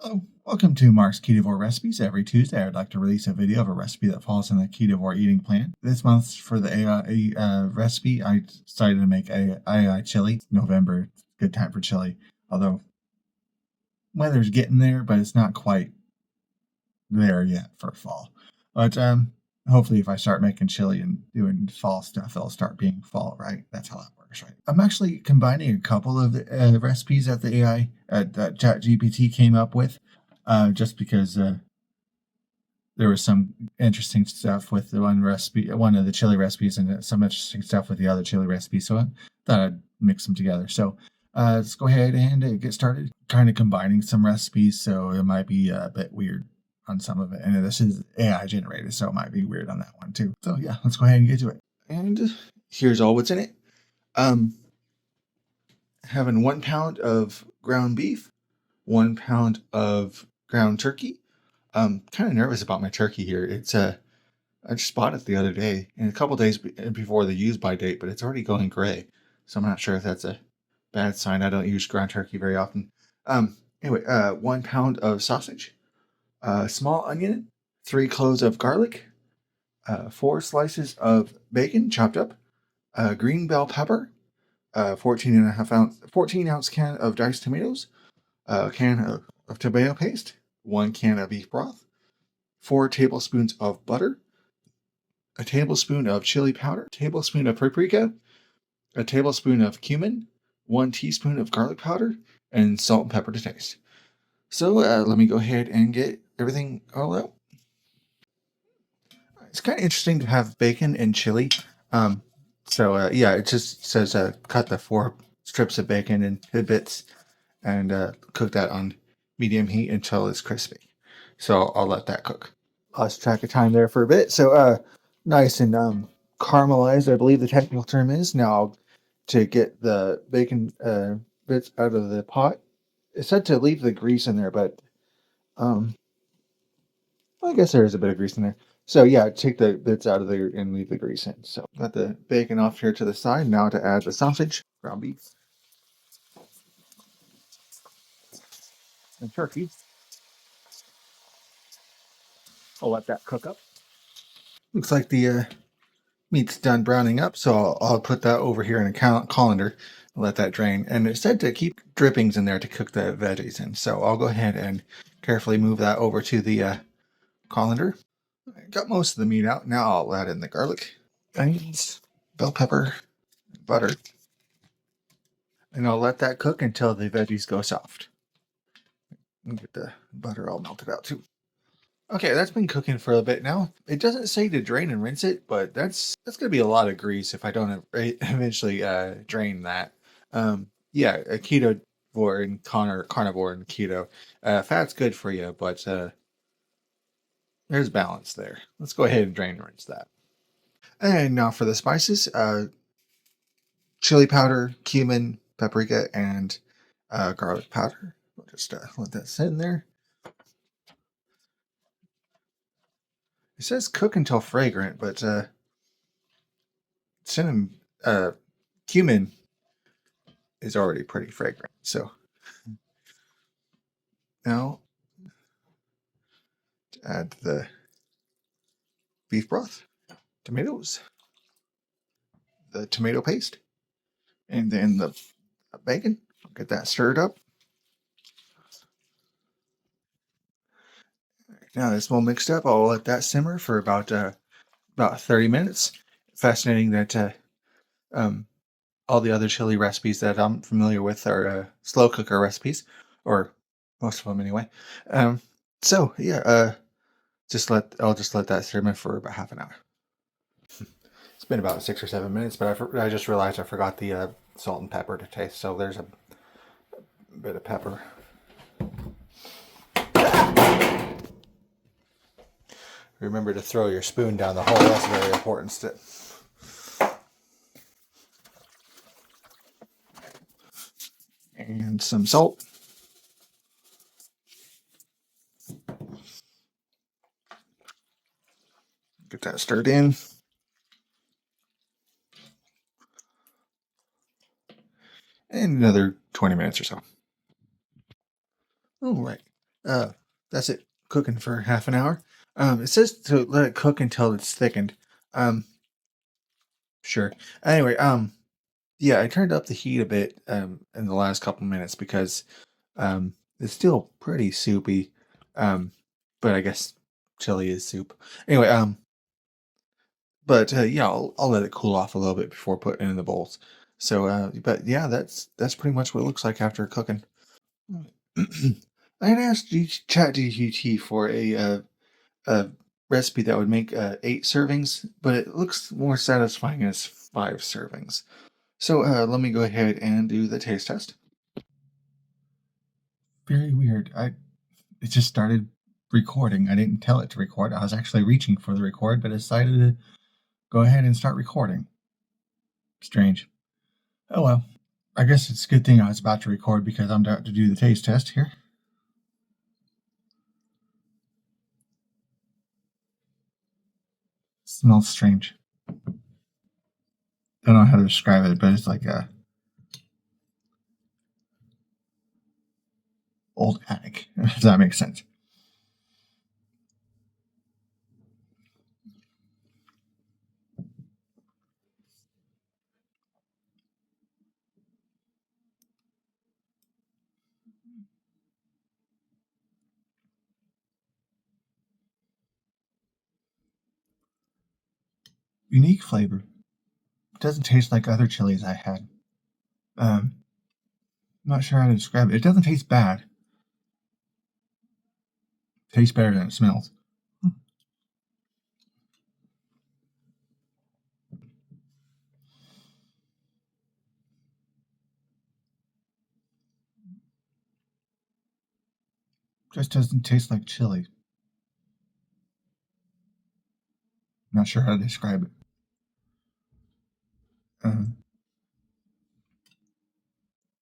Oh, welcome to Mark's Ketovore Recipes. Every Tuesday, I'd like to release a video of a recipe that falls in the Ketovore eating plan. This month, for the AI recipe, I decided to make AI chili. November, good time for chili. Although weather's getting there, but it's not quite there yet for fall. But hopefully, if I start making chili and doing fall stuff, it'll start being fall, right? That's how that works, right? I'm actually combining a couple of recipes that the AI that ChatGPT came up with, just because there was some interesting stuff with the one of the chili recipes, and some interesting stuff with the other chili recipes. So I thought I'd mix them together. So let's go ahead and get started. Kind of combining some recipes, so it might be a bit weird on some of it. And this is AI generated, so it might be weird on that one too. So yeah, let's go ahead and get to it. And here's all what's in it. Having 1 pound of ground beef, 1 pound of ground turkey. Kind of nervous about my turkey here. It's I just bought it the other day, and a couple days before the use by date, but it's already going gray. So I'm not sure if that's a bad sign. I don't use ground turkey very often. Anyway, 1 pound of sausage, small onion, 3 cloves of garlic, 4 slices of bacon chopped up, green bell pepper, 14 ounce can of diced tomatoes, a can of tomato paste, 1 can of beef broth, 4 tablespoons of butter, a tablespoon of chili powder, a tablespoon of paprika, a tablespoon of cumin, 1 teaspoon of garlic powder, and salt and pepper to taste. So let me go ahead and get everything all out. It's kind of interesting to have bacon and chili. Yeah, it just says cut the 4 strips of bacon into bits and cook that on medium heat until it's crispy. So I'll let that cook. Lost track of time there for a bit. So nice and caramelized, I believe the technical term is. Now to get the bacon bits out of the pot, it said to leave the grease in there, but um, I guess there is a bit of grease in there. So yeah, take the bits out of there and leave the grease in. So got the bacon off here to the side. Now to add the sausage, ground beef, and turkey. I'll let that cook up. Looks like the meat's done browning up, so I'll put that over here in a colander and let that drain. And it said to keep drippings in there to cook the veggies in, so I'll go ahead and carefully move that over to the colander. I got most of the meat out. Now I'll add in the garlic, onions, bell pepper, butter, and I'll let that cook until the veggies go soft. And get the butter all melted out too. Okay, that's been cooking for a bit now. It doesn't say to drain and rinse it, but that's gonna be a lot of grease if I don't eventually drain that. Yeah, a ketovore and carnivore and keto, fat's good for you, but there's balance there. Let's go ahead and drain and rinse that. And now for the spices: chili powder, cumin, paprika, and garlic powder. We'll just let that sit in there. It says cook until fragrant, but cinnamon, cumin is already pretty fragrant. So now to add the beef broth, tomatoes, the tomato paste, and then the bacon. I'll get that stirred up. Now that's well mixed up. I'll let that simmer for about 30 minutes. Fascinating that all the other chili recipes that I'm familiar with are slow cooker recipes, or most of them anyway. So yeah, I'll just let that simmer for about half an hour. It's been about 6 or 7 minutes, but I just realized I forgot the salt and pepper to taste. So there's a bit of pepper. Remember to throw your spoon down the hole. That's a very important step. And some salt. Get that stirred in. And another 20 minutes or so. All right. Uh, that's it cooking for half an hour. It says to let it cook until it's thickened. Um, sure. Anyway, yeah, I turned up the heat a bit in the last couple minutes because it's still pretty soupy. Um, but I guess chili is soup. Anyway, but yeah, I'll let it cool off a little bit before putting it in the bowls. So, but yeah, that's pretty much what it looks like after cooking. I had asked ChatGPT for a recipe that would make 8 servings, but it looks more satisfying as 5 servings. So let me go ahead and do the taste test. Very weird. It just started recording. I didn't tell it to record. I was actually reaching for the record, but it decided to go ahead and start recording. Strange. Oh well. I guess it's a good thing I was about to record because I'm about to do the taste test here. Smells strange. Don't know how to describe it, but it's like a old attic. If that makes sense. Unique flavor. It doesn't taste like other chilies I had. I'm not sure how to describe it. It doesn't taste bad. It tastes better than it smells. Just doesn't taste like chili. Not sure how to describe it.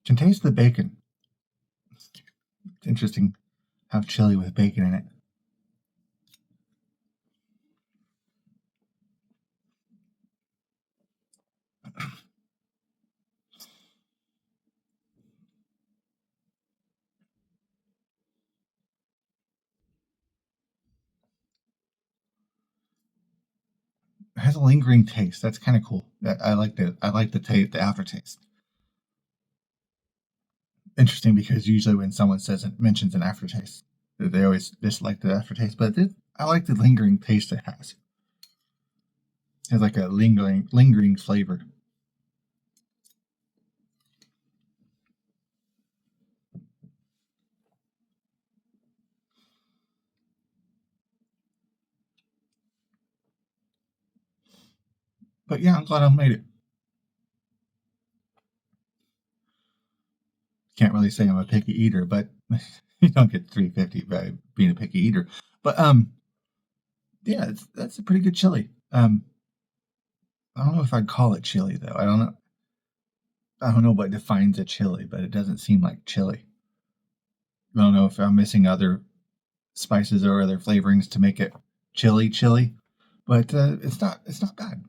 Can taste the bacon. It's interesting. Have chili with bacon in it. It has a lingering taste. That's kind of cool. I like the taste, the aftertaste. Interesting because usually when someone says it mentions an aftertaste, they always dislike the aftertaste. But I like the lingering taste it has. It has like a lingering flavor. But yeah, I'm glad I made it. Can't really say I'm a picky eater, but you don't get 350 by being a picky eater. But yeah, that's a pretty good chili. I don't know if I'd call it chili though. I don't know. I don't know what defines a chili, but it doesn't seem like chili. I don't know if I'm missing other spices or other flavorings to make it chili, but it's not bad.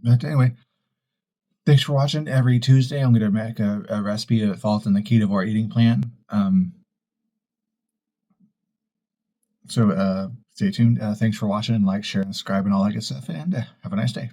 But anyway, thanks for watching. Every Tuesday, I'm going to make a recipe that falls in the Ketovore eating plan. So stay tuned. Thanks for watching. Like, share, and subscribe, and all that good stuff. And have a nice day.